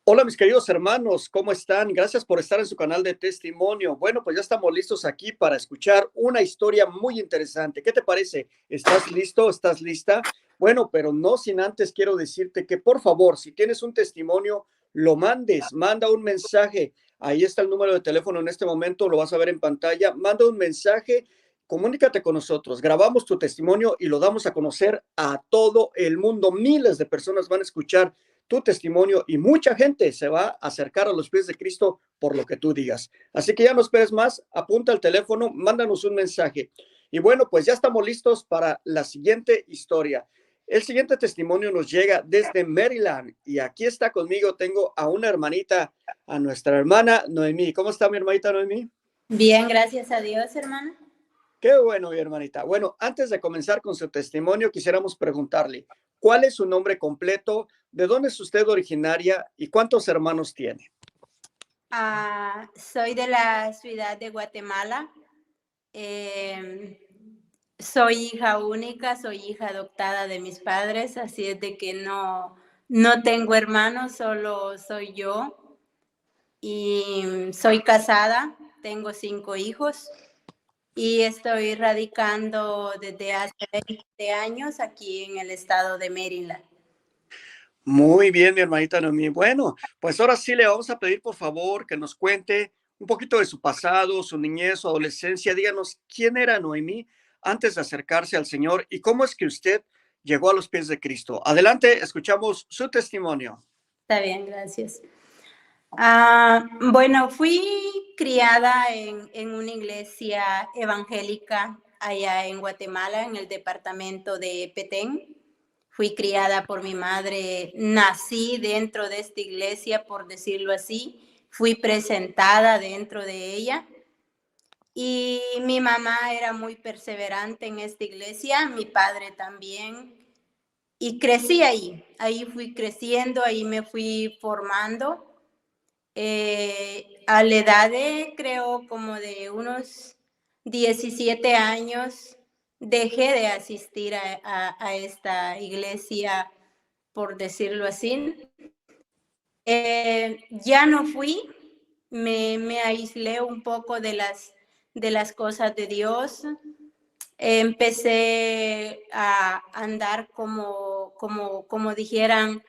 Hola, mis queridos hermanos, ¿cómo están? Gracias por estar en su canal de testimonio. Bueno, pues ya estamos listos aquí para escuchar una historia muy interesante. ¿Qué te parece? ¿Estás listo? ¿Estás lista? Bueno, pero no sin antes quiero decirte que por favor, si tienes un testimonio, lo mandes, manda un mensaje. Ahí está el número de teléfono en este momento, lo vas a ver en pantalla. Manda un mensaje, comunícate con nosotros, grabamos tu testimonio y lo damos a conocer a todo el mundo. Miles de personas van a escuchar tu testimonio y mucha gente se va a acercar a los pies de Cristo por lo que tú digas. Así que ya no esperes más, apunta el teléfono, mándanos un mensaje. Y bueno, pues ya estamos listos para la siguiente historia. El siguiente testimonio nos llega desde Maryland y aquí está conmigo, tengo a una hermanita, a nuestra hermana Noemí. ¿Cómo está mi hermanita Noemí? Bien, gracias a Dios, hermano. Qué bueno, mi hermanita. Bueno, antes de comenzar con su testimonio, quisiéramos preguntarle, ¿cuál es su nombre completo? ¿De dónde es usted originaria? ¿Y cuántos hermanos tiene? Soy de la ciudad de Guatemala. Eh, Soy hija única, soy hija adoptada de mis padres, así es de que no tengo hermanos, solo soy yo. Y soy casada, tengo 5 hijos y estoy radicando desde hace 20 años aquí en el estado de Maryland. Muy bien, mi hermanita Noemí. Bueno, pues ahora sí le vamos a pedir, por favor, que nos cuente un poquito de su pasado, su niñez, su adolescencia. Díganos quién era Noemí antes de acercarse al Señor y cómo es que usted llegó a los pies de Cristo. Adelante, escuchamos su testimonio. Está bien, gracias. Bueno, fui criada en una iglesia evangélica allá en Guatemala, en el departamento de Petén. Fui criada por mi madre, nací dentro de esta iglesia, por decirlo así. Fui presentada dentro de ella. Y mi mamá era muy perseverante en esta iglesia, mi padre también. Y crecí ahí fui creciendo, ahí me fui formando. A la edad de, creo, como de unos 17 años, dejé de asistir a esta iglesia, por decirlo así. Ya no fui, me aislé un poco de las cosas de Dios. Empecé a andar como dijeran,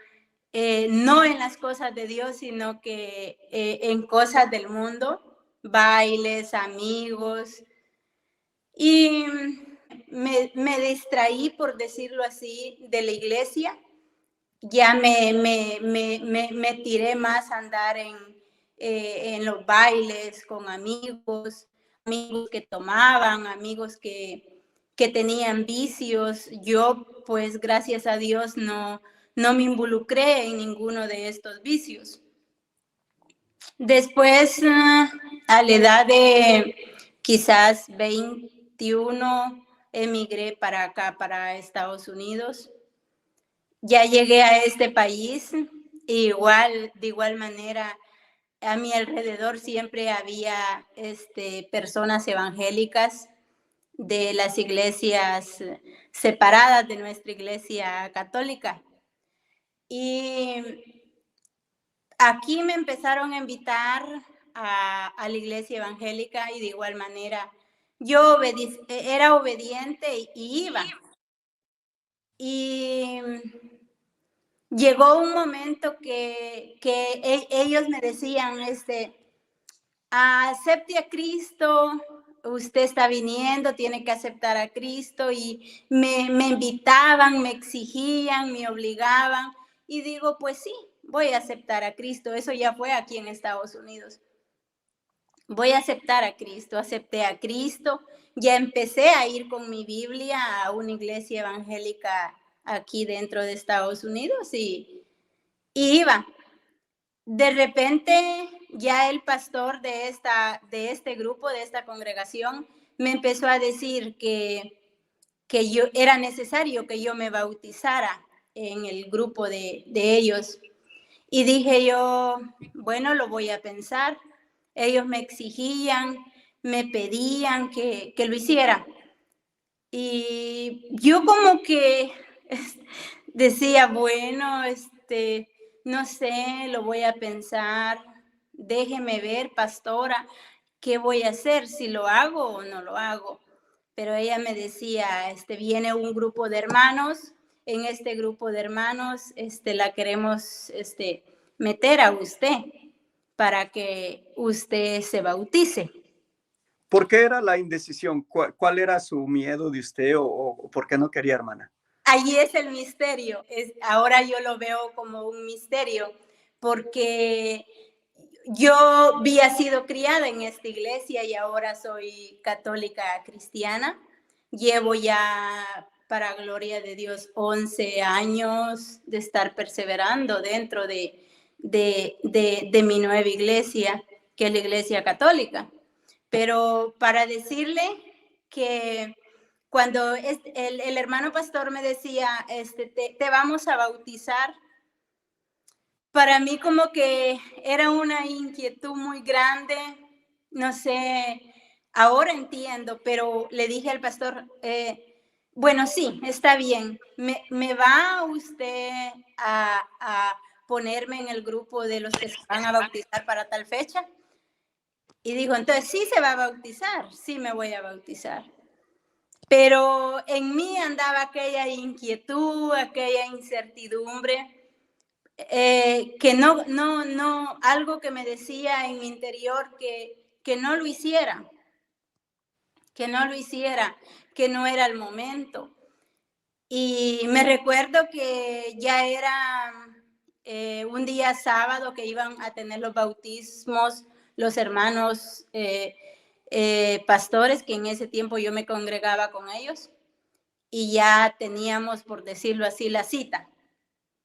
no en las cosas de Dios, sino que en cosas del mundo, bailes, amigos, y me distraí, por decirlo así, de la iglesia. Ya me tiré más a andar en los bailes con amigos, amigos que tomaban, amigos que tenían vicios. Yo, pues, gracias a Dios, no me involucré en ninguno de estos vicios. Después, a la edad de quizás 21, emigré para acá, para Estados Unidos. Ya llegué a este país, de igual manera, a mi alrededor siempre había personas evangélicas de las iglesias separadas de nuestra iglesia católica. Y aquí me empezaron a invitar a la iglesia evangélica y de igual manera yo era obediente y iba. Y llegó un momento que ellos me decían, acepte a Cristo, usted está viniendo, tiene que aceptar a Cristo, y me invitaban, me exigían, me obligaban, y digo, pues sí, voy a aceptar a Cristo. Eso ya fue aquí en Estados Unidos. Voy a aceptar a Cristo, acepté a Cristo, ya empecé a ir con mi Biblia a una iglesia evangélica aquí dentro de Estados Unidos y iba. De repente ya el pastor de este grupo, de esta congregación, me empezó a decir que yo era necesario que yo me bautizara en el grupo de ellos. Y dije yo, bueno, lo voy a pensar. Ellos me exigían, me pedían que lo hiciera. Y yo como que decía, bueno, no sé, lo voy a pensar, déjeme ver, pastora, qué voy a hacer, si lo hago o no lo hago. Pero ella me decía, viene un grupo de hermanos, en este grupo de hermanos, la queremos, meter a usted para que usted se bautice. ¿Por qué era la indecisión? ¿Cuál era su miedo de usted o por qué no quería, hermana? Allí es el misterio. Ahora yo lo veo como un misterio, porque yo había sido criada en esta iglesia y ahora soy católica cristiana. Llevo ya, para gloria de Dios, 11 años de estar perseverando dentro de mi nueva iglesia, que es la iglesia católica. Pero para decirle que cuando el hermano pastor me decía, te vamos a bautizar, para mí como que era una inquietud muy grande, no sé, ahora entiendo, pero le dije al pastor, bueno, sí, está bien, ¿me va usted a ponerme en el grupo de los que se van a bautizar para tal fecha? Y digo, entonces sí se va a bautizar, sí me voy a bautizar. Pero en mí andaba aquella inquietud, aquella incertidumbre, que algo que me decía en mi interior que no lo hiciera, que no lo hiciera, que no era el momento. Y me recuerdo que ya era un día sábado que iban a tener los bautismos los hermanos pastores, que en ese tiempo yo me congregaba con ellos, y ya teníamos, por decirlo así, la cita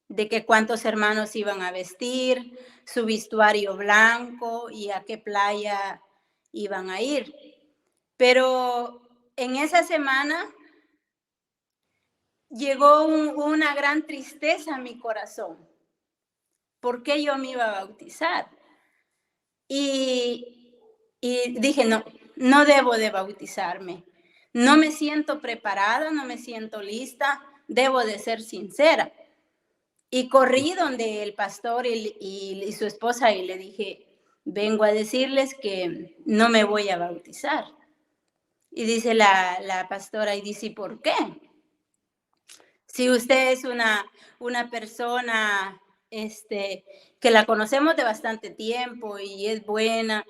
de que cuántos hermanos iban a vestir, su vestuario blanco y a qué playa iban a ir. Pero en esa semana llegó una gran tristeza a mi corazón. ¿Por qué yo me iba a bautizar? Y dije, no debo de bautizarme. No me siento preparada, no me siento lista, debo de ser sincera. Y corrí donde el pastor y su esposa y le dije, vengo a decirles que no me voy a bautizar. Y dice la pastora, y dice, ¿por qué? Si usted es una persona que la conocemos de bastante tiempo y es buena,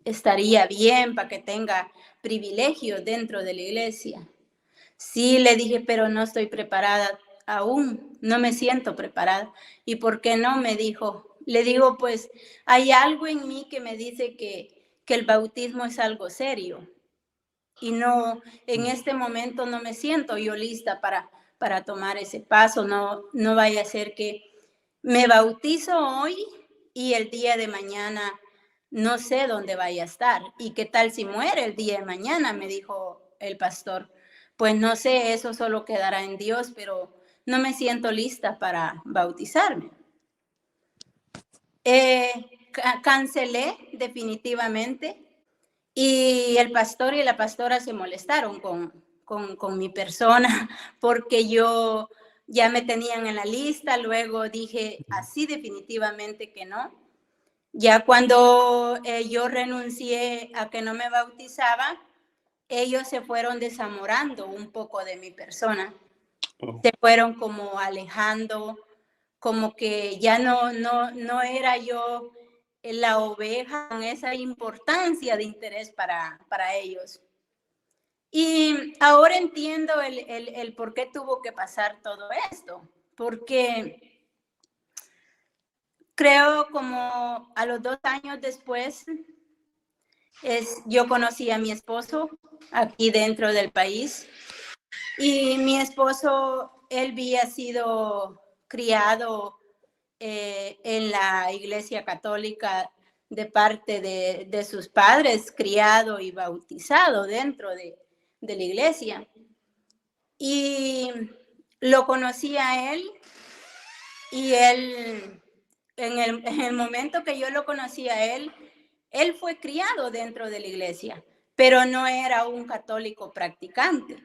estaría bien para que tenga privilegios dentro de la iglesia. Sí, le dije, pero no estoy preparada aún, no me siento preparada. ¿Y por qué no? Me dijo. Le digo, pues hay algo en mí que me dice que el bautismo es algo serio. Y no, en este momento no me siento yo lista para tomar ese paso. No vaya a ser que me bautizo hoy y el día de mañana no sé dónde vaya a estar. ¿Y qué tal si muere el día de mañana? Me dijo el pastor. Pues no sé, eso solo quedará en Dios, pero no me siento lista para bautizarme. Cancelé definitivamente y el pastor y la pastora se molestaron con mi persona porque yo ya me tenían en la lista, luego dije así definitivamente que no. Ya cuando yo renuncié a que no me bautizaba, ellos se fueron desamorando un poco de mi persona. Se fueron como alejando, como que ya no era yo la oveja con esa importancia de interés para ellos. Y ahora entiendo el por qué tuvo que pasar todo esto, porque creo como a los 2 años después yo conocí a mi esposo aquí dentro del país y mi esposo, él había sido criado en la iglesia católica de parte de sus padres, criado y bautizado dentro de la iglesia. Y lo conocí a él y él, en el momento que yo lo conocí a él fue criado dentro de la iglesia, pero no era un católico practicante,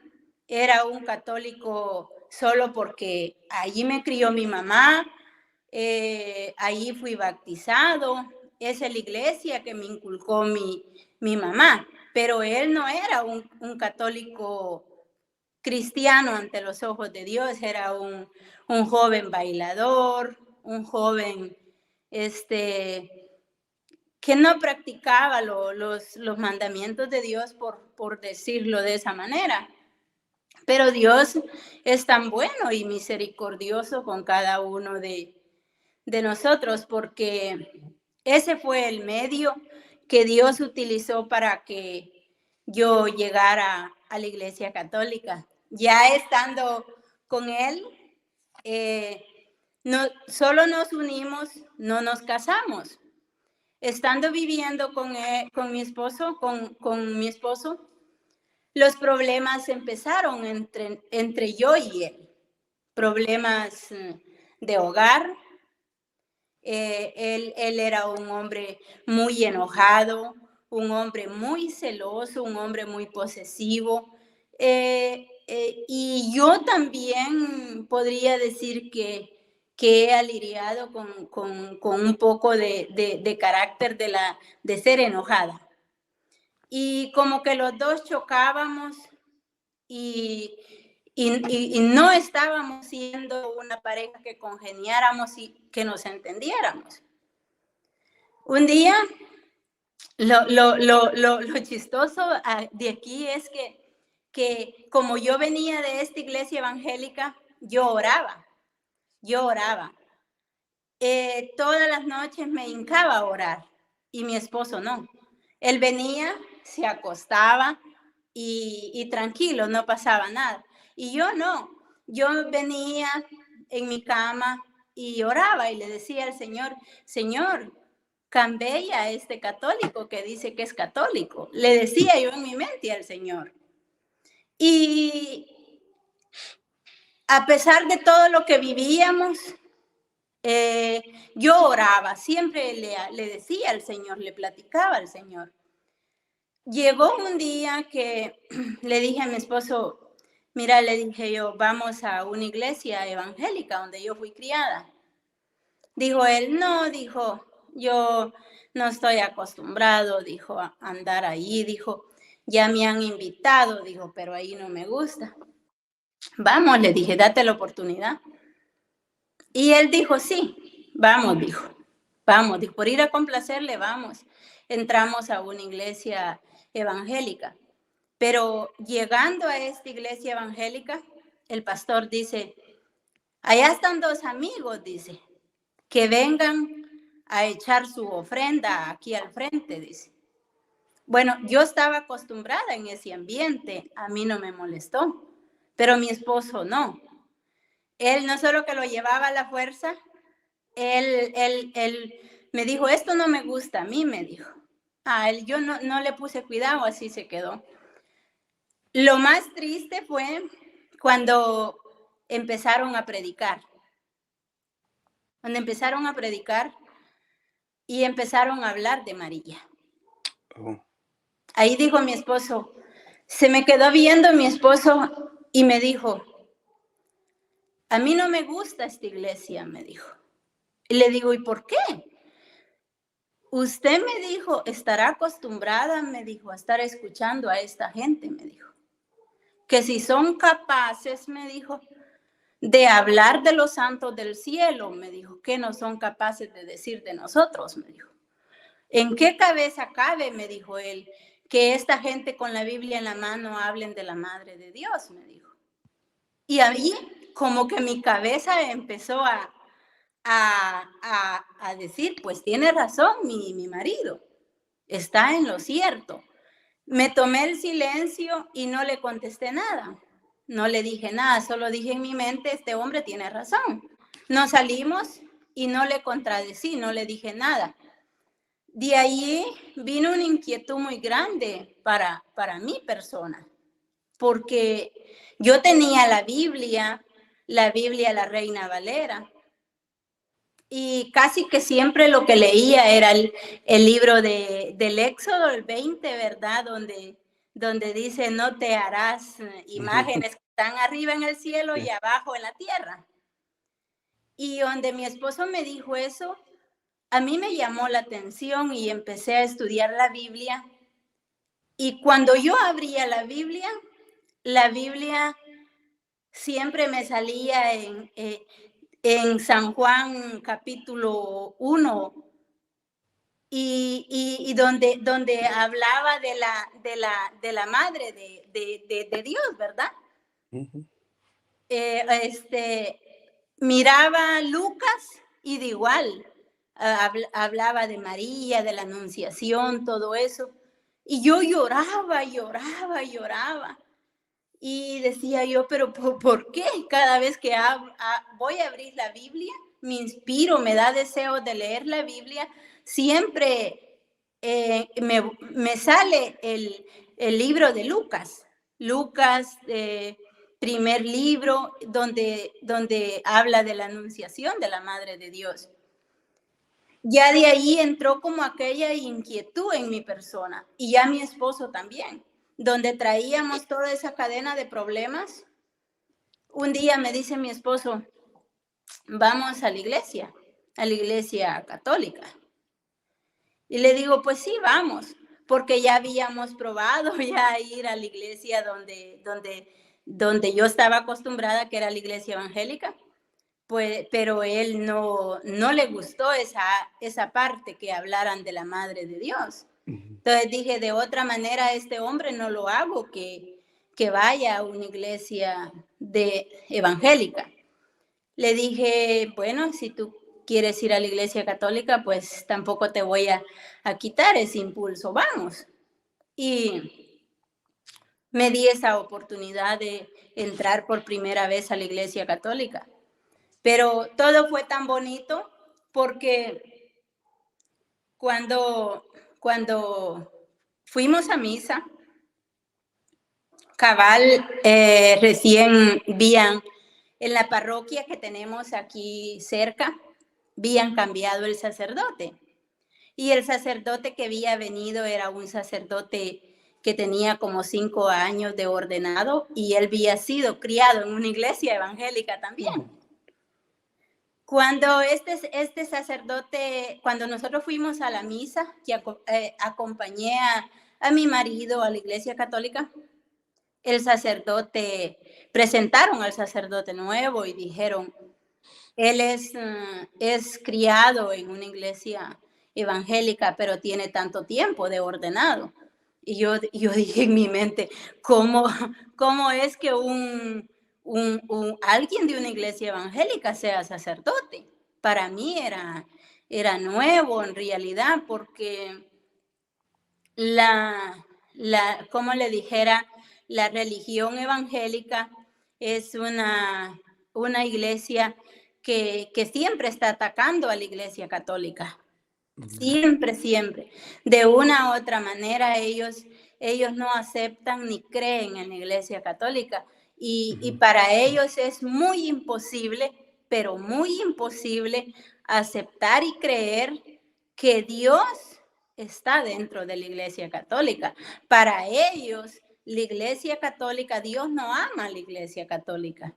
era un católico solo porque allí me crió mi mamá, allí fui bautizado, esa es la iglesia que me inculcó mi mamá, pero él no era un católico cristiano ante los ojos de Dios, era un joven bailador, un joven que no practicaba los mandamientos de Dios, por decirlo de esa manera. Pero Dios es tan bueno y misericordioso con cada uno de nosotros, porque ese fue el medio que Dios utilizó para que yo llegara a la Iglesia Católica. Ya estando con Él, no, solo nos unimos, no nos casamos. Estando viviendo con mi esposo, los problemas empezaron entre yo y él. Problemas de hogar. Él era un hombre muy enojado, un hombre muy celoso, un hombre muy posesivo. Y yo también podría decir que he aliviado con un poco de carácter de ser enojada. Y como que los dos chocábamos y no estábamos siendo una pareja que congeniáramos y que nos entendiéramos. Un día, lo chistoso de aquí es que como yo venía de esta iglesia evangélica, yo oraba. Todas las noches me hincaba a orar y mi esposo no. Él venía, se acostaba y tranquilo, no pasaba nada. Y yo no, yo venía en mi cama y oraba y le decía al Señor, Señor, cambia a este católico que dice que es católico. Le decía yo en mi mente al Señor. Y a pesar de todo lo que vivíamos, yo oraba, siempre le decía al Señor, le platicaba al Señor. Llegó un día que le dije a mi esposo, mira, le dije yo, vamos a una iglesia evangélica donde yo fui criada. Dijo él, no, dijo, yo no estoy acostumbrado, dijo, a andar ahí, dijo, ya me han invitado, dijo, pero ahí no me gusta. Vamos, le dije, date la oportunidad. Y él dijo, sí, vamos, dijo, por ir a complacerle, vamos. Entramos a una iglesia evangélica. Pero llegando a esta iglesia evangélica, el pastor dice, allá están dos amigos, dice, que vengan a echar su ofrenda aquí al frente, dice. Bueno, yo estaba acostumbrada en ese ambiente, a mí no me molestó, pero mi esposo no. Él no solo que lo llevaba a la fuerza, él me dijo, esto no me gusta, a mí me dijo. Yo no le puse cuidado, así se quedó. Lo más triste fue cuando empezaron a predicar. Cuando empezaron a predicar y empezaron a hablar de María. Oh. Ahí dijo mi esposo, se me quedó viendo mi esposo y me dijo, a mí no me gusta esta iglesia, me dijo. Y le digo, ¿y por qué? Usted me dijo, estará acostumbrada, me dijo, a estar escuchando a esta gente, me dijo. Que si son capaces, me dijo, de hablar de los santos del cielo, me dijo, que no son capaces de decir de nosotros, me dijo. ¿En qué cabeza cabe, me dijo él, que esta gente con la Biblia en la mano hablen de la Madre de Dios, me dijo? Y ahí como que mi cabeza empezó a decir, pues tiene razón mi marido, está en lo cierto. Me tomé el silencio y no le contesté nada. No le dije nada, solo dije en mi mente, este hombre tiene razón. Nos salimos y no le contradecí, no le dije nada. De ahí vino una inquietud muy grande para mi persona, porque yo tenía la Biblia La Reina Valera, y casi que siempre lo que leía era el libro del Éxodo, el 20, ¿verdad? donde dice, no te harás imágenes que están arriba en el cielo y abajo en la tierra. Y donde mi esposo me dijo eso, a mí me llamó la atención y empecé a estudiar la Biblia. Y cuando yo abría la Biblia siempre me salía en San Juan capítulo 1 y donde hablaba de la madre de Dios, ¿verdad? Ujú. Miraba Lucas y de igual hablaba de María, de la Anunciación, todo eso. Y yo lloraba, lloraba, lloraba. Y decía yo, pero ¿por qué? Cada vez que voy a abrir la Biblia, me inspiro, me da deseo de leer la Biblia, siempre me sale el libro de Lucas. Lucas, primer libro, donde habla de la anunciación de la Madre de Dios. Ya de ahí entró como aquella inquietud en mi persona y ya mi esposo también, donde traíamos toda esa cadena de problemas. Un día me dice mi esposo, vamos a la iglesia católica. Y le digo, pues sí, vamos, porque ya habíamos probado ya ir a la iglesia donde yo estaba acostumbrada, que era la iglesia evangélica. Pues, pero él no le gustó esa parte que hablaran de la Madre de Dios. Entonces dije, de otra manera, este hombre no lo hago que vaya a una iglesia evangélica. Le dije, bueno, si tú quieres ir a la iglesia católica, pues tampoco te voy a quitar ese impulso, vamos. Y me di esa oportunidad de entrar por primera vez a la iglesia católica. Pero todo fue tan bonito porque cuando fuimos a misa, cabal, recién vían en la parroquia que tenemos aquí cerca, habían cambiado el sacerdote. Y el sacerdote que había venido era un sacerdote que tenía como 5 años de ordenado y él había sido criado en una iglesia evangélica también. Cuando este sacerdote, cuando nosotros fuimos a la misa, que acompañé a mi marido a la iglesia católica, el sacerdote, presentaron al sacerdote nuevo y dijeron, él es criado en una iglesia evangélica, pero tiene tanto tiempo de ordenado. Y yo dije en mi mente, ¿cómo es que alguien de una iglesia evangélica sea sacerdote? Para mí era nuevo en realidad, porque como le dijera, la religión evangélica es una iglesia que siempre está atacando a la iglesia católica. Siempre, siempre. De una u otra manera, ellos no aceptan ni creen en la iglesia católica. Y para ellos es muy imposible, pero muy imposible aceptar y creer que Dios está dentro de la iglesia católica. Para ellos, la iglesia católica, Dios no ama a la iglesia católica.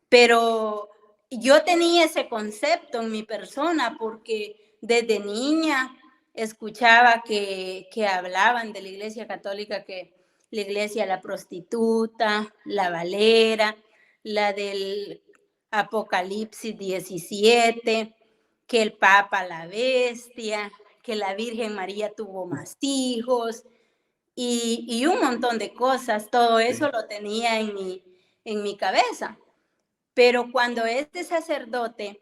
Pero yo tenía ese concepto en mi persona porque desde niña escuchaba que hablaban de la iglesia católica, que la iglesia la prostituta, la valera, la del Apocalipsis 17, que el Papa la bestia, que la Virgen María tuvo más hijos y un montón de cosas. Todo eso lo tenía en mi cabeza. Pero cuando este sacerdote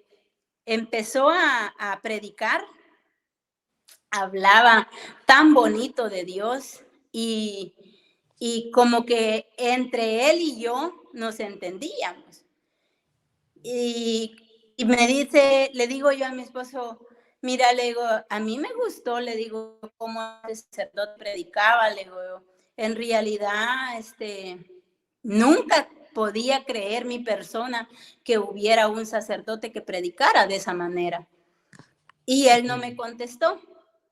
empezó a predicar, hablaba tan bonito de Dios y como que entre él y yo nos entendíamos. Y le digo yo a mi esposo, mira, le digo, a mí me gustó, le digo, cómo el sacerdote predicaba, le digo, en realidad, nunca podía creer mi persona que hubiera un sacerdote que predicara de esa manera. Y él no me contestó.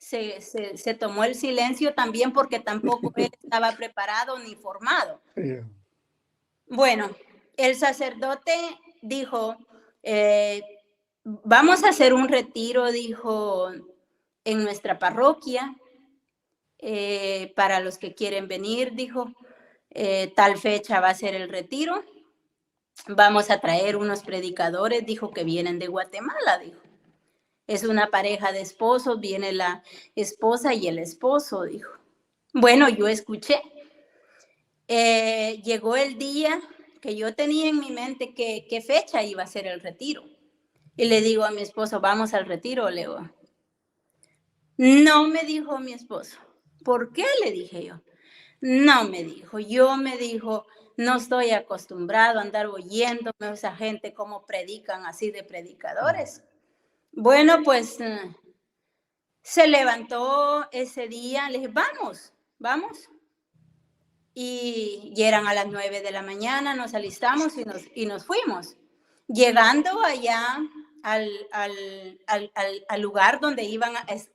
se tomó el silencio también porque tampoco él estaba preparado ni formado. Bueno, el sacerdote dijo, vamos a hacer un retiro, dijo, en nuestra parroquia, para los que quieren venir, dijo, tal fecha va a ser el retiro, vamos a traer unos predicadores, dijo, que vienen de Guatemala, dijo. Es una pareja de esposos, viene la esposa y el esposo, dijo. Bueno, yo escuché. Llegó el día que yo tenía en mi mente qué fecha iba a ser el retiro. Y le digo a mi esposo, vamos al retiro, le digo. No, me dijo mi esposo. ¿Por qué? Le dije yo. No, me dijo. Me dijo, no estoy acostumbrado a andar oyéndome a esa gente como predican así de predicadores. Bueno, pues se levantó ese día, le dije, vamos. Y eran a las 9 de la mañana, nos alistamos y nos fuimos. Llegando allá al lugar donde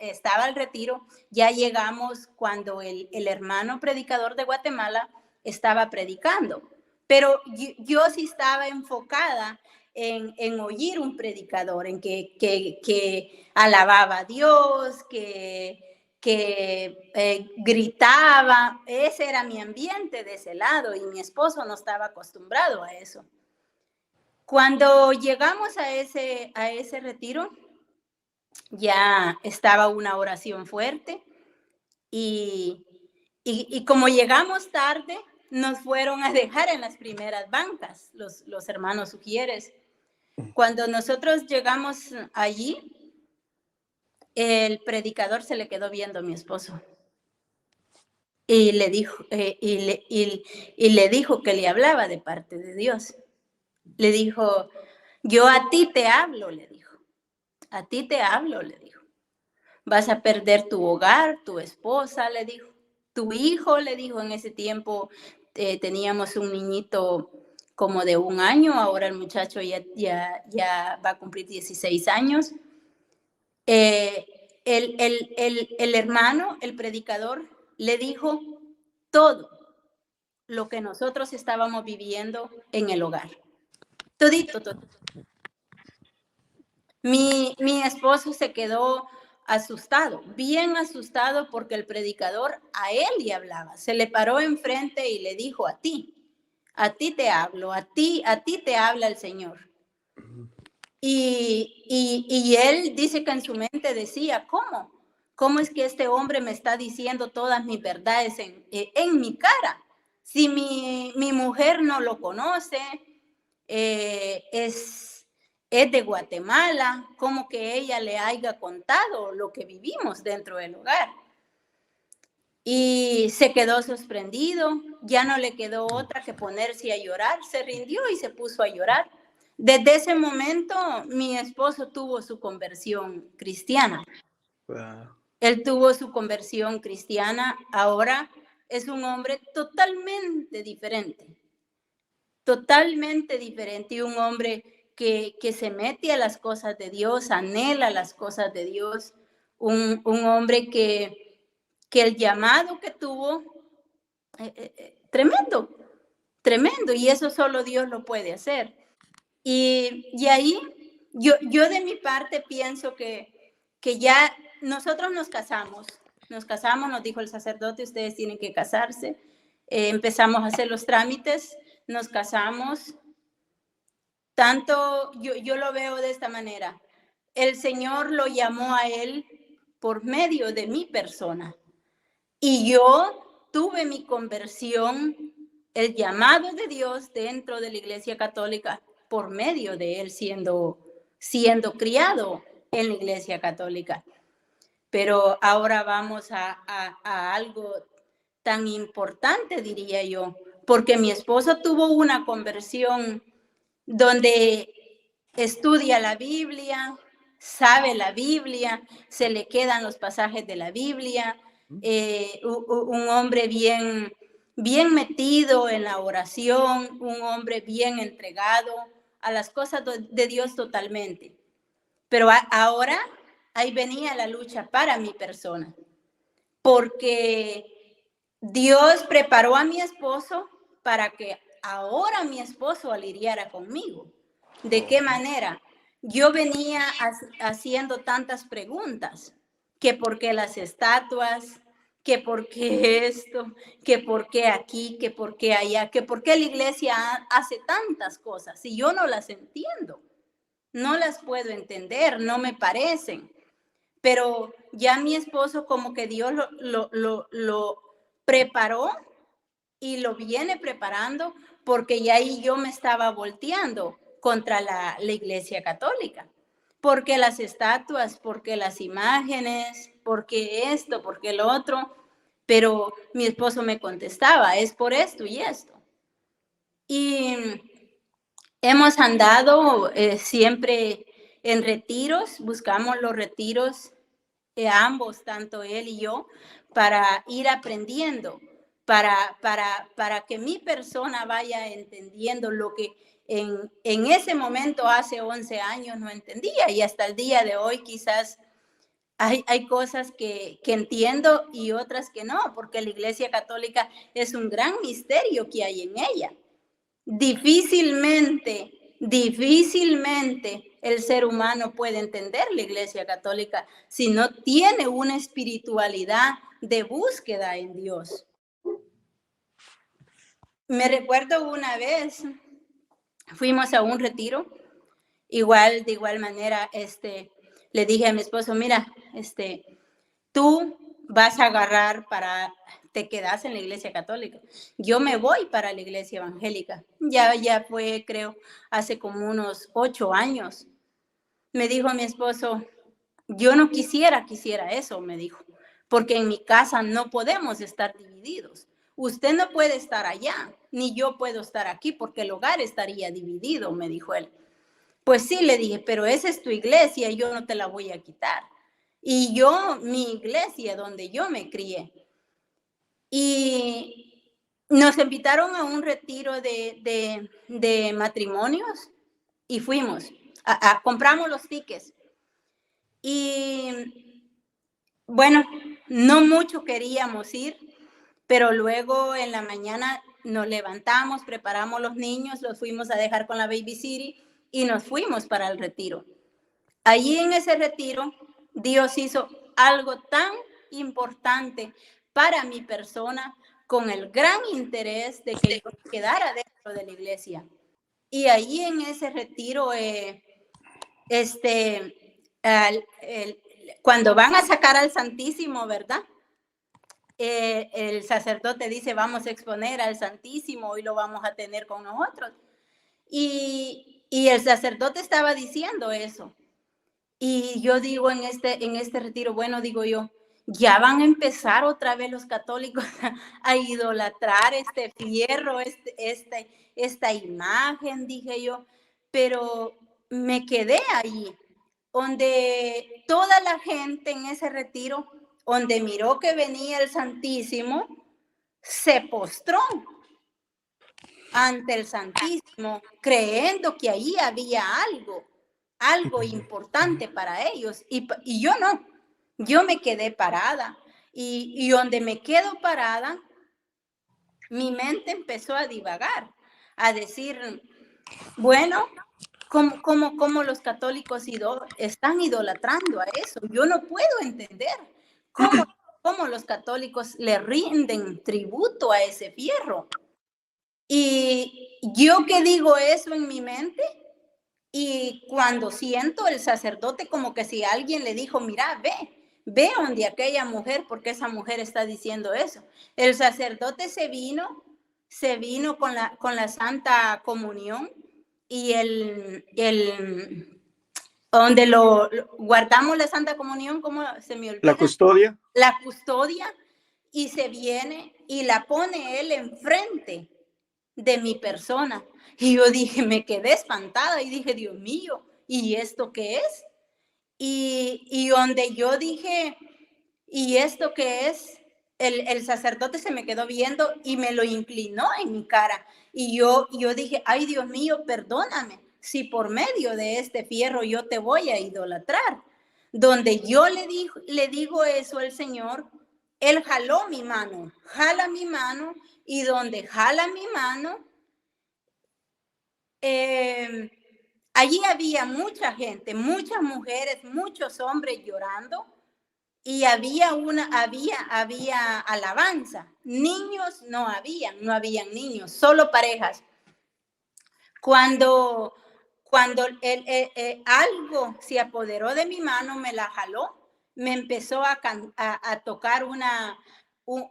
estaba el retiro, ya llegamos cuando el hermano predicador de Guatemala estaba predicando. Pero yo sí estaba enfocada en oír un predicador, en que alababa a Dios, que gritaba. Ese era mi ambiente de ese lado y mi esposo no estaba acostumbrado a eso. Cuando llegamos a ese retiro, ya estaba una oración fuerte y como llegamos tarde, nos fueron a dejar en las primeras bancas, los hermanos sugieres. Cuando nosotros llegamos allí, el predicador se le quedó viendo a mi esposo y le dijo, le dijo que le hablaba de parte de Dios. Le dijo, yo a ti te hablo, le dijo. A ti te hablo, le dijo. Vas a perder tu hogar, tu esposa, le dijo. Tu hijo, le dijo. En ese tiempo teníamos un niñito como de 1 año, ahora el muchacho ya va a cumplir 16 años. El hermano, el predicador, le dijo todo lo que nosotros estábamos viviendo en el hogar. Todito. Mi esposo se quedó asustado, bien asustado, porque el predicador a él le hablaba. Se le paró enfrente y le dijo, a ti te hablo, a ti te habla el Señor. Y él dice que en su mente decía, ¿cómo es que este hombre me está diciendo todas mis verdades en mi cara? Si mi mujer no lo conoce, es de Guatemala, ¿cómo que ella le haya contado lo que vivimos dentro del hogar? Y se quedó sorprendido, ya no le quedó otra que ponerse a llorar, se rindió y se puso a llorar. Desde ese momento, mi esposo tuvo su conversión cristiana. Wow. Él tuvo su conversión cristiana, ahora es un hombre totalmente diferente y un hombre que se mete a las cosas de Dios, anhela las cosas de Dios, un hombre que el llamado que tuvo, tremendo, y eso solo Dios lo puede hacer. Y ahí yo de mi parte pienso que ya nosotros nos casamos, nos dijo el sacerdote, ustedes tienen que casarse, empezamos a hacer los trámites, nos casamos. Tanto yo lo veo de esta manera, el Señor lo llamó a él por medio de mi persona, y yo tuve mi conversión, el llamado de Dios dentro de la Iglesia Católica por medio de él siendo criado en la Iglesia Católica. Pero ahora vamos a algo tan importante, diría yo, porque mi esposo tuvo una conversión donde estudia la Biblia, sabe la Biblia, se le quedan los pasajes de la Biblia, un hombre bien metido en la oración, un hombre bien entregado a las cosas de Dios totalmente. Pero ahora ahí venía la lucha para mi persona, porque Dios preparó a mi esposo para que ahora mi esposo lidiara conmigo. ¿De qué manera? Yo venía haciendo tantas preguntas, que por qué las estatuas, que por qué esto, que por qué aquí, que por qué allá, que por qué la iglesia hace tantas cosas, y yo no las entiendo, no las puedo entender, no me parecen. Pero ya mi esposo como que Dios lo preparó y lo viene preparando, porque ya ahí yo me estaba volteando contra la iglesia católica. Porque las estatuas, porque las imágenes, porque esto, porque lo otro. Pero mi esposo me contestaba, es por esto y esto. Y hemos andado siempre en retiros, buscamos los retiros, ambos, tanto él y yo, para ir aprendiendo, para que mi persona vaya entendiendo lo que en ese momento, hace 11 años, no entendía, y hasta el día de hoy quizás hay cosas que entiendo y otras que no, porque la Iglesia Católica es un gran misterio que hay en ella. Difícilmente el ser humano puede entender la Iglesia Católica si no tiene una espiritualidad de búsqueda en Dios. Me recuerdo una vez, fuimos a un retiro, de igual manera, le dije a mi esposo, mira, tú vas a agarrar te quedas en la iglesia católica. Yo me voy para la iglesia evangélica. Ya fue, creo, hace como unos 8 años. Me dijo mi esposo, yo no quisiera eso, me dijo, porque en mi casa no podemos estar divididos. Usted no puede estar allá, ni yo puedo estar aquí, porque el hogar estaría dividido, me dijo él. Pues sí, le dije, pero esa es tu iglesia y yo no te la voy a quitar. Y mi iglesia, donde yo me crié. Y nos invitaron a un retiro de matrimonios y fuimos, compramos los tickets. Y bueno, no mucho queríamos ir, pero luego en la mañana nos levantamos, preparamos los niños, los fuimos a dejar con la Baby City y nos fuimos para el retiro. Allí en ese retiro, Dios hizo algo tan importante para mi persona, con el gran interés de que yo quedara dentro de la iglesia. Y allí en ese retiro, cuando van a sacar al Santísimo, ¿verdad? El sacerdote dice, vamos a exponer al Santísimo y lo vamos a tener con nosotros. Y el sacerdote estaba diciendo eso. Y yo digo en este retiro, bueno, digo yo, ya van a empezar otra vez los católicos a idolatrar este fierro, esta imagen, dije yo, pero me quedé ahí, donde toda la gente en ese retiro, donde miró que venía el Santísimo, se postró ante el Santísimo, creyendo que ahí había algo importante para ellos, y yo no, yo me quedé parada, y donde me quedo parada, mi mente empezó a divagar, a decir, bueno, ¿cómo los católicos están idolatrando a eso? Yo no puedo entender cómo los católicos le rinden tributo a ese fierro. Y yo que digo eso en mi mente, y cuando siento el sacerdote como que si alguien le dijo, mira, ve donde aquella mujer, porque esa mujer está diciendo eso. El sacerdote se vino con la Santa Comunión, y donde guardamos la Santa Comunión, ¿cómo se me olvida? La custodia. La custodia, y se viene y la pone él enfrente de mi persona. Y yo dije, me quedé espantada y dije, Dios mío, ¿y esto qué es? Y donde yo dije, ¿y esto qué es? El sacerdote se me quedó viendo y me lo inclinó en mi cara. Y yo dije, ay, Dios mío, perdóname si por medio de este fierro yo te voy a idolatrar. donde yo le digo eso al Señor, Él jaló mi mano, jala mi mano, y donde jala mi mano, allí había mucha gente, muchas mujeres, muchos hombres llorando, y había alabanza. Niños no habían niños, solo parejas. Cuando algo se apoderó de mi mano, me la jaló, me empezó a tocar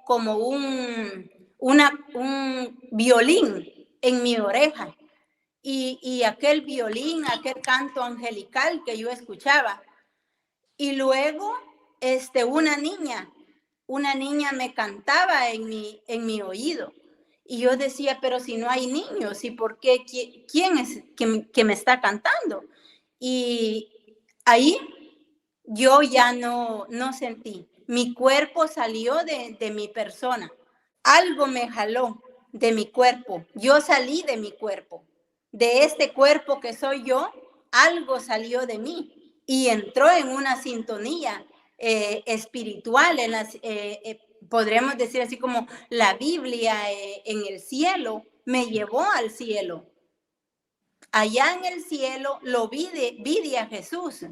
como un violín en mi oreja. Y aquel violín, aquel canto angelical que yo escuchaba. Y luego una niña me cantaba en mi oído. Y yo decía, pero si no hay niños, ¿y por qué? ¿Quién es que me está cantando? Y ahí yo ya no sentí. Mi cuerpo salió de mi persona. Algo me jaló de mi cuerpo. Yo salí de mi cuerpo. De este cuerpo que soy yo, algo salió de mí y entró en una sintonía espiritual, podríamos decir así como la Biblia en el cielo, me llevó al cielo. Allá en el cielo lo vi a Jesús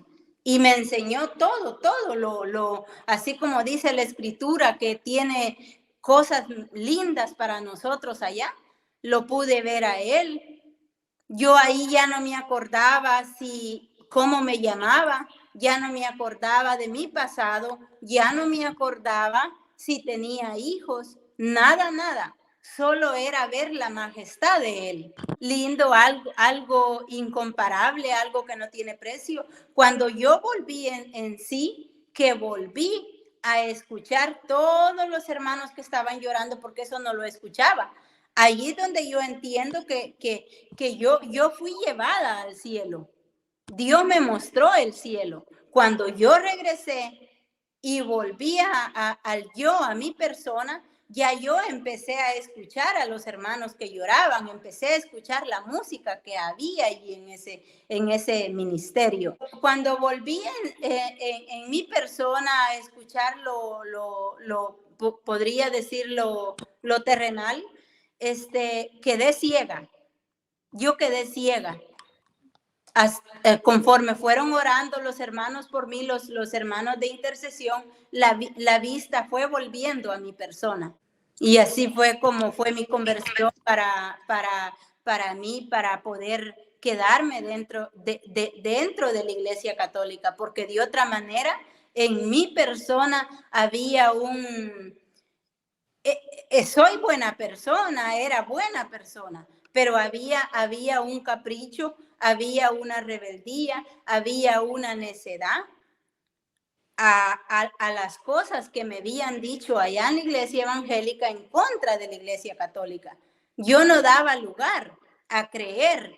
y me enseñó todo, así como dice la escritura que tiene cosas lindas para nosotros allá, lo pude ver a él. Yo ahí ya no me acordaba cómo me llamaba, ya no me acordaba de mi pasado, ya no me acordaba si tenía hijos, nada. Solo era ver la majestad de él. Lindo, algo incomparable, algo que no tiene precio. Cuando yo volví en sí, que volví a escuchar todos los hermanos que estaban llorando, porque eso no lo escuchaba. Allí es donde yo entiendo que yo fui llevada al cielo. Dios me mostró el cielo. Cuando yo regresé y volví a mi persona, ya yo empecé a escuchar a los hermanos que lloraban, empecé a escuchar la música que había allí en ese ministerio. Cuando volví en mi persona a escuchar podría decir lo terrenal, quedé ciega. Yo quedé ciega. Conforme fueron orando los hermanos por mí, los hermanos de intercesión, la vista fue volviendo a mi persona. Y así fue como fue mi conversión para mí, para poder quedarme dentro de la Iglesia Católica, porque de otra manera en mi persona había soy buena persona, era buena persona, pero había un capricho, había una rebeldía, había una necedad a las cosas que me habían dicho allá en la iglesia evangélica en contra de la iglesia católica. Yo no daba lugar a creer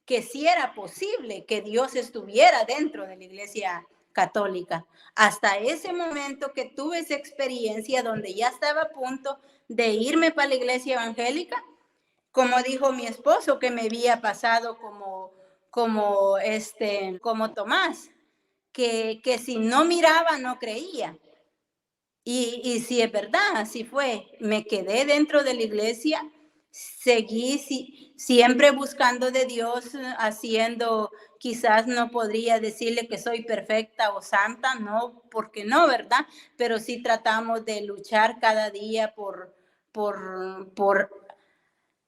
que sí era posible que Dios estuviera dentro de la iglesia católica. Hasta ese momento que tuve esa experiencia donde ya estaba a punto de irme para la iglesia evangélica, como dijo mi esposo, que me había pasado como Tomás, que si no miraba, no creía. Y sí es verdad, así fue. Me quedé dentro de la iglesia, seguí siempre buscando de Dios, haciendo, quizás no podría decirle que soy perfecta o santa, no, porque no, ¿verdad? Pero sí tratamos de luchar cada día por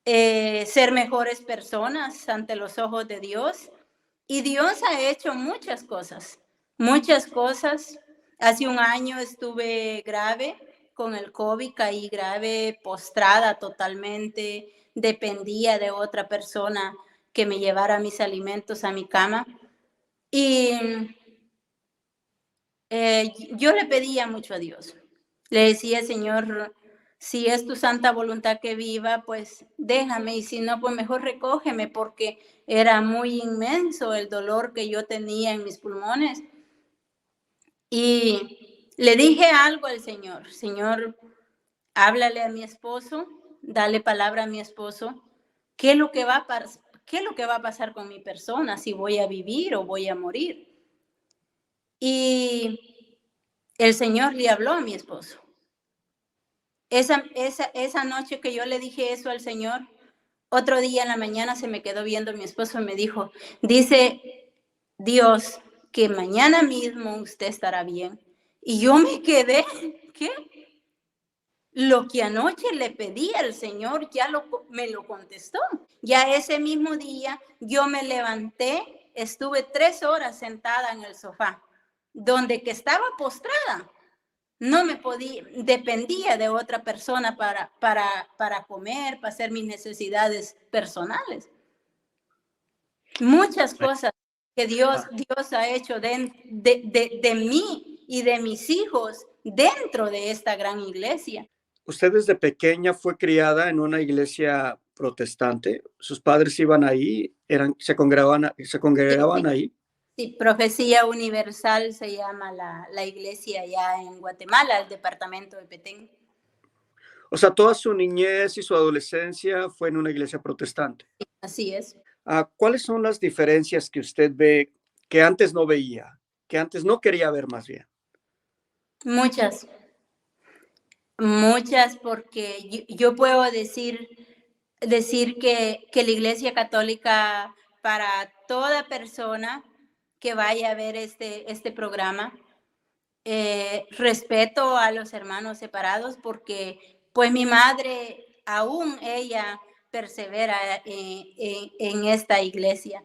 ser mejores personas ante los ojos de Dios. Y Dios ha hecho muchas cosas, muchas cosas. Hace un año estuve grave con el COVID, caí grave, postrada totalmente, dependía de otra persona que me llevara mis alimentos a mi cama. Y yo le pedía mucho a Dios. Le decía, Señor, si es tu santa voluntad que viva, pues déjame, y si no, pues mejor recógeme, porque era muy inmenso el dolor que yo tenía en mis pulmones. Y le dije algo al Señor, Señor, háblale a mi esposo, dale palabra a mi esposo, ¿qué es lo que va a pasar con mi persona? Si voy a vivir o voy a morir. Y el Señor le habló a mi esposo. Esa noche que yo le dije eso al Señor, otro día en la mañana se me quedó viendo mi esposo y me dijo, dice Dios que mañana mismo usted estará bien. Y yo me quedé, ¿qué? Lo que anoche le pedí al Señor ya me lo contestó. Ya ese mismo día yo me levanté, estuve 3 horas sentada en el sofá, donde que estaba postrada. No me podía, dependía de otra persona para comer, para hacer mis necesidades personales. Muchas cosas que Dios ha hecho de mí y de mis hijos dentro de esta gran iglesia. ¿Usted desde pequeña fue criada en una iglesia protestante? ¿Sus padres iban ahí? ¿Se congregaban ahí? Sí, Profecía Universal se llama la iglesia allá en Guatemala, el departamento de Petén. O sea, toda su niñez y su adolescencia fue en una iglesia protestante. Así es. ¿Cuáles son las diferencias que usted ve que antes no veía, que antes no quería ver más bien? Muchas, porque yo puedo decir que la Iglesia Católica, para toda persona que vaya a ver este programa, respeto a los hermanos separados, porque pues mi madre, aún ella persevera en esta iglesia.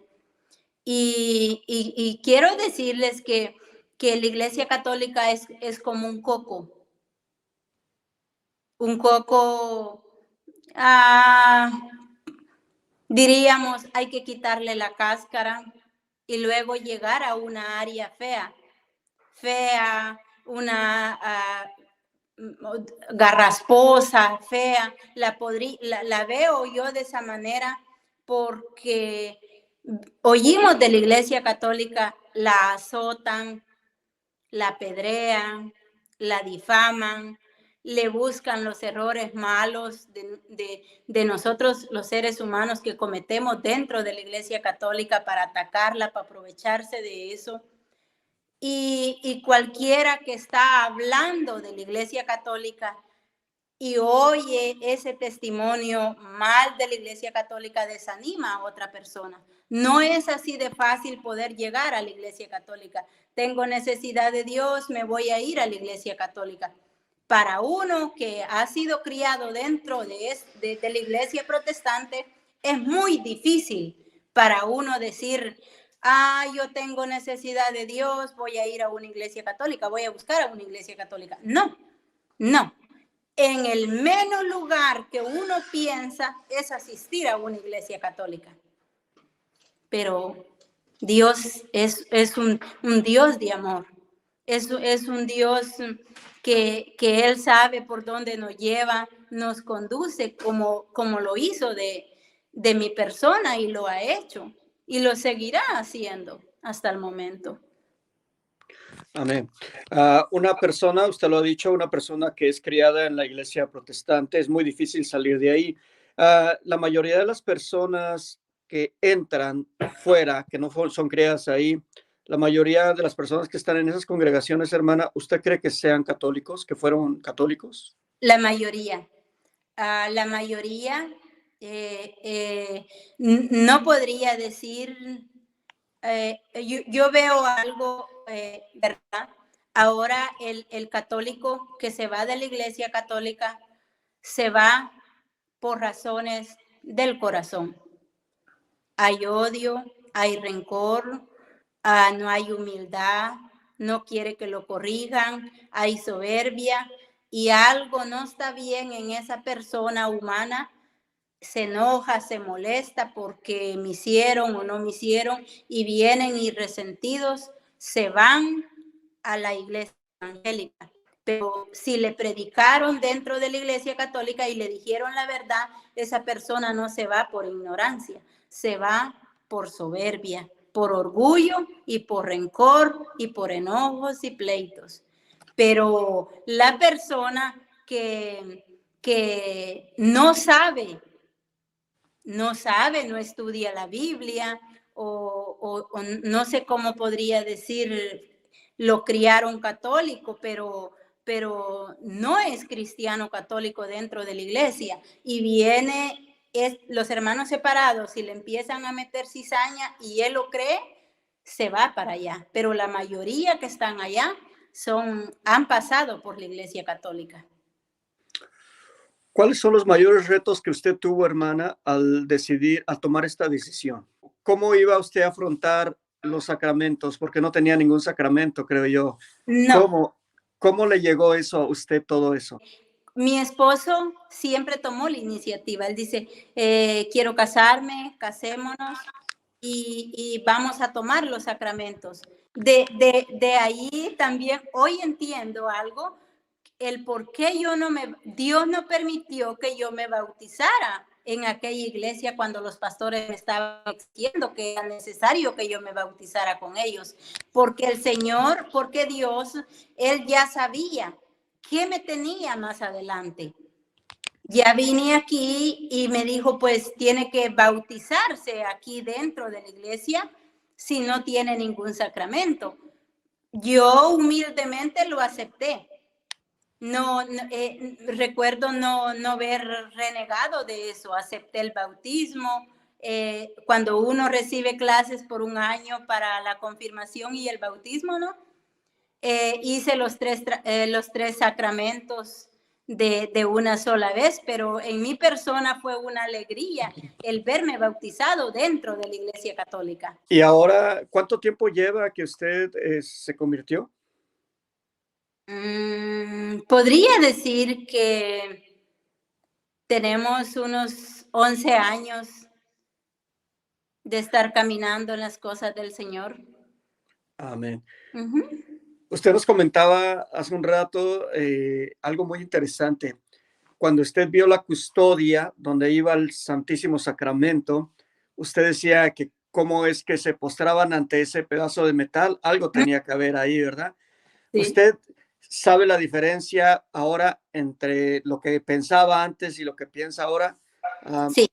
Y quiero decirles que la Iglesia Católica es como un coco. Un coco, diríamos, hay que quitarle la cáscara y luego llegar a una área fea, una garrasposa, fea. La veo yo de esa manera porque oímos de la Iglesia Católica, la azotan, la apedrean, la difaman, le buscan los errores malos de nosotros los seres humanos que cometemos dentro de la Iglesia Católica para atacarla, para aprovecharse de eso. Y cualquiera que está hablando de la Iglesia Católica y oye ese testimonio mal de la Iglesia Católica, desanima a otra persona. No es así de fácil poder llegar a la Iglesia Católica. Tengo necesidad de Dios, me voy a ir a la Iglesia Católica. Para uno que ha sido criado dentro de la Iglesia protestante, es muy difícil para uno decir, yo tengo necesidad de Dios, voy a ir a una Iglesia Católica, voy a buscar a una Iglesia Católica. No. En el menos lugar que uno piensa es asistir a una iglesia católica. Pero Dios es un Dios de amor. Es un Dios que Él sabe por dónde nos lleva, nos conduce como lo hizo de mi persona y lo ha hecho. Y lo seguirá haciendo hasta el momento. Amén. Una persona, usted lo ha dicho, una persona que es criada en la iglesia protestante, es muy difícil salir de ahí. La mayoría de las personas que entran fuera, que no son criadas ahí, la mayoría de las personas que están en esas congregaciones, hermana, ¿usted cree que sean católicos, que fueron católicos? La mayoría. No podría decir, yo veo algo, ¿verdad? Ahora el católico que se va de la iglesia católica se va por razones del corazón. Hay odio, hay rencor, no hay humildad, no quiere que lo corrijan, hay soberbia y algo no está bien en esa persona humana. Se enoja, se molesta porque me hicieron o no me hicieron y vienen y resentidos se van a la iglesia evangélica. Pero si le predicaron dentro de la iglesia católica y le dijeron la verdad, esa persona no se va por ignorancia, se va por soberbia, por orgullo y por rencor y por enojos y pleitos. Pero la persona que no sabe, no estudia la Biblia o no sé cómo podría decir lo criaron católico, pero no es cristiano católico dentro de la iglesia. Y viene los hermanos separados, si le empiezan a meter cizaña y él lo cree, se va para allá. Pero la mayoría que están allá han pasado por la iglesia católica. ¿Cuáles son los mayores retos que usted tuvo, hermana, al tomar esta decisión? ¿Cómo iba usted a afrontar los sacramentos? Porque no tenía ningún sacramento, creo yo. No. ¿Cómo le llegó eso a usted, todo eso? Mi esposo siempre tomó la iniciativa. Él dice, quiero casarme, casémonos y vamos a tomar los sacramentos. De ahí también hoy entiendo algo, el por qué Dios no permitió que yo me bautizara en aquella iglesia cuando los pastores me estaban diciendo que era necesario que yo me bautizara con ellos. Porque porque Dios, Él ya sabía qué me tenía más adelante. Ya vine aquí y me dijo, pues tiene que bautizarse aquí dentro de la iglesia si no tiene ningún sacramento. Yo humildemente lo acepté. Recuerdo no haber renegado de eso. Acepté el bautismo. Cuando uno recibe clases por un año para la confirmación y el bautismo, ¿no? Hice los tres sacramentos de una sola vez, pero en mi persona fue una alegría el verme bautizado dentro de la Iglesia Católica. ¿Y ahora cuánto tiempo lleva que usted se convirtió? Podría decir que tenemos unos 11 años de estar caminando en las cosas del Señor. Amén. Usted nos comentaba hace un rato algo muy interesante. Cuando usted vio la custodia donde iba el Santísimo Sacramento, usted decía que cómo es que se postraban ante ese pedazo de metal, algo tenía que haber ahí, ¿verdad? Sí. ¿Usted sabe la diferencia ahora entre lo que pensaba antes y lo que piensa ahora? Sí.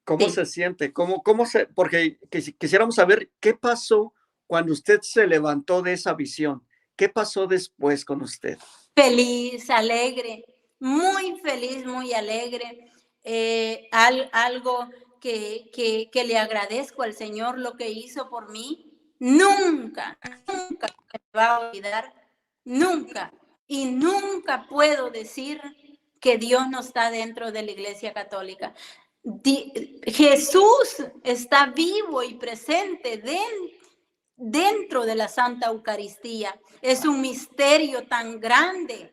¿Cómo se siente? Porque quisiéramos saber qué pasó cuando usted se levantó de esa visión. ¿Qué pasó después con usted? Feliz, alegre, muy feliz, muy alegre. Algo que le agradezco al Señor lo que hizo por mí. Nunca me va a olvidar, nunca. Y nunca puedo decir que Dios no está dentro de la Iglesia Católica. Jesús está vivo y presente dentro de la Santa Eucaristía. Es un misterio tan grande,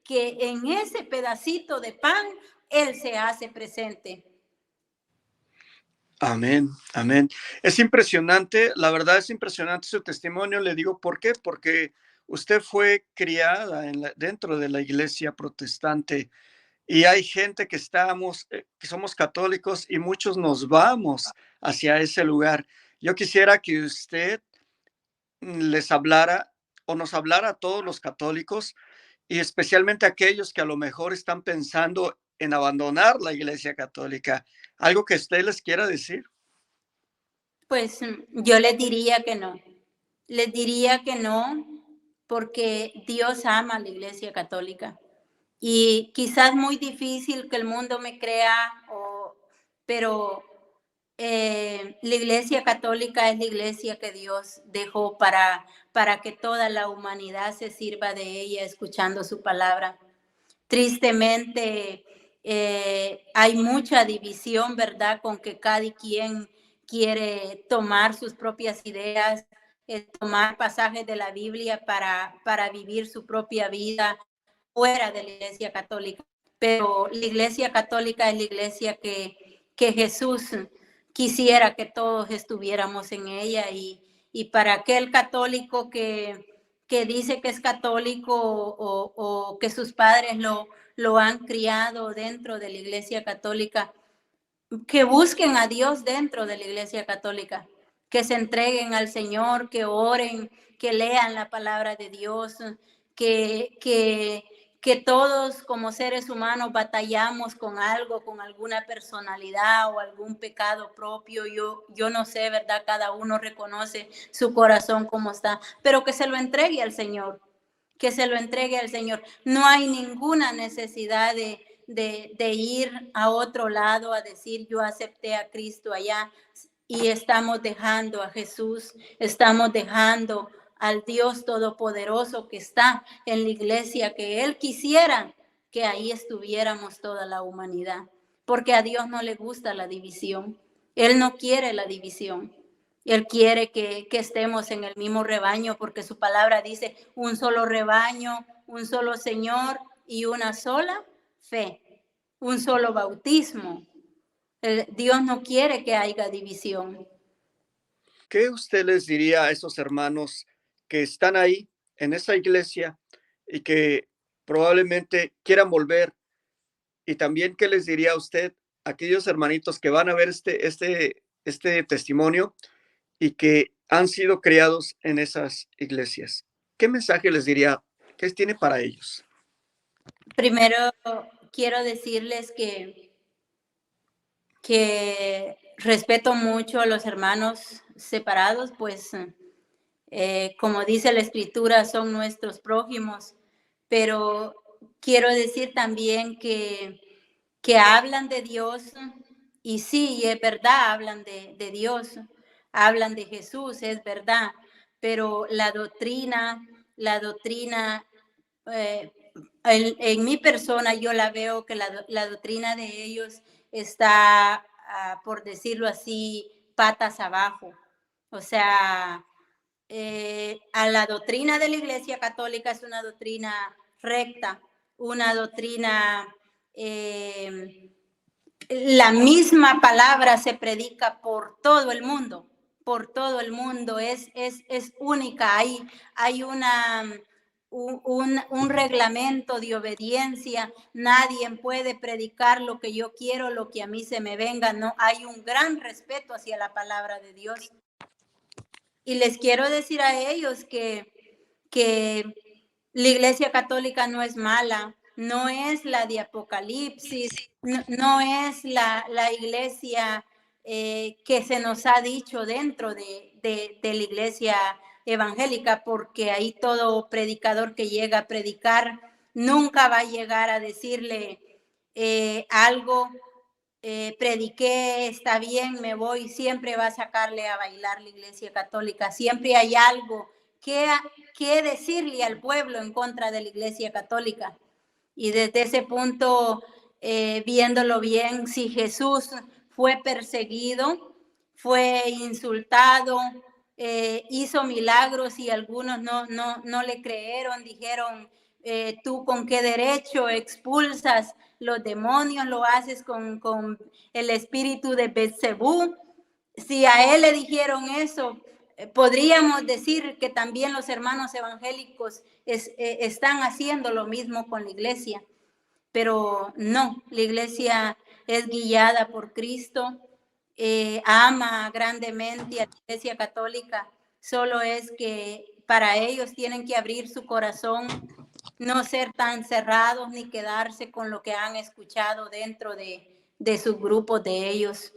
que en ese pedacito de pan Él se hace presente. Amén, amén. Es impresionante, la verdad es impresionante su testimonio. Le digo, ¿por qué? Porque usted fue criada dentro de la iglesia protestante y hay gente que que somos católicos y muchos nos vamos hacia ese lugar. Yo quisiera que usted les hablara o nos hablara a todos los católicos y especialmente a aquellos que a lo mejor están pensando en abandonar la iglesia católica. ¿Algo que usted les quiera decir? Pues yo les diría que no. Les diría que no, porque Dios ama a la iglesia católica. Y quizás muy difícil que el mundo me crea, pero la iglesia católica es la iglesia que Dios dejó para que toda la humanidad se sirva de ella escuchando su palabra. Tristemente, hay mucha división, ¿verdad? Con que cada quien quiere tomar sus propias ideas, tomar pasajes de la Biblia para vivir su propia vida fuera de la iglesia católica. Pero la iglesia católica es la iglesia que Jesús quisiera que todos estuviéramos en ella, y para aquel católico que dice que es católico o que sus padres lo han criado dentro de la iglesia católica, que busquen a Dios dentro de la iglesia católica, que se entreguen al Señor, que oren, que lean la palabra de Dios, que que todos como seres humanos batallamos con algo, con alguna personalidad o algún pecado propio. Yo no sé, ¿verdad? Cada uno reconoce su corazón como está, pero que se lo entregue al Señor, que se lo entregue al Señor. No hay ninguna necesidad de ir a otro lado a decir yo acepté a Cristo allá y estamos dejando a Jesús, estamos dejando al Dios Todopoderoso que está en la iglesia, que Él quisiera que ahí estuviéramos toda la humanidad, porque a Dios no le gusta la división, Él no quiere la división. Él quiere que estemos en el mismo rebaño, porque su palabra dice un solo rebaño, un solo Señor y una sola fe, un solo bautismo. Dios no quiere que haya división. ¿Qué usted les diría a esos hermanos que están ahí en esa iglesia y que probablemente quieran volver? Y también, ¿qué les diría a usted a aquellos hermanitos que van a ver este testimonio y que han sido criados en esas iglesias? ¿Qué mensaje les diría? ¿Qué tiene para ellos? Primero, quiero decirles que respeto mucho a los hermanos separados, pues como dice la escritura, son nuestros prójimos, pero quiero decir también que hablan de Dios, y sí, es verdad, hablan de Dios, hablan de Jesús, es verdad, pero la doctrina en mi persona yo la veo que la doctrina de ellos está, por decirlo así, patas abajo. O sea, a la doctrina de la Iglesia Católica es una doctrina recta, una doctrina, la misma palabra se predica por todo el mundo, es única, hay un reglamento de obediencia, nadie puede predicar lo que yo quiero, lo que a mí se me venga, no, hay un gran respeto hacia la palabra de Dios. Y les quiero decir a ellos que la Iglesia Católica no es mala, no es la de Apocalipsis, no es la iglesia que se nos ha dicho dentro de la iglesia evangélica, porque ahí todo predicador que llega a predicar nunca va a llegar a decirle algo, prediqué, está bien, me voy, siempre va a sacarle a bailar la Iglesia Católica, siempre hay algo que decirle al pueblo en contra de la Iglesia Católica. Y desde ese punto, viéndolo bien, si Jesús fue perseguido, fue insultado, hizo milagros y algunos no le creyeron, dijeron, tú con qué derecho expulsas los demonios, lo haces con el espíritu de Beelzebú. Si a él le dijeron eso, podríamos decir que también los hermanos evangélicos están haciendo lo mismo con la iglesia, pero no, la iglesia es guiada por Cristo, ama grandemente a la Iglesia Católica, solo es que para ellos tienen que abrir su corazón, no ser tan cerrados ni quedarse con lo que han escuchado dentro de sus grupos de ellos.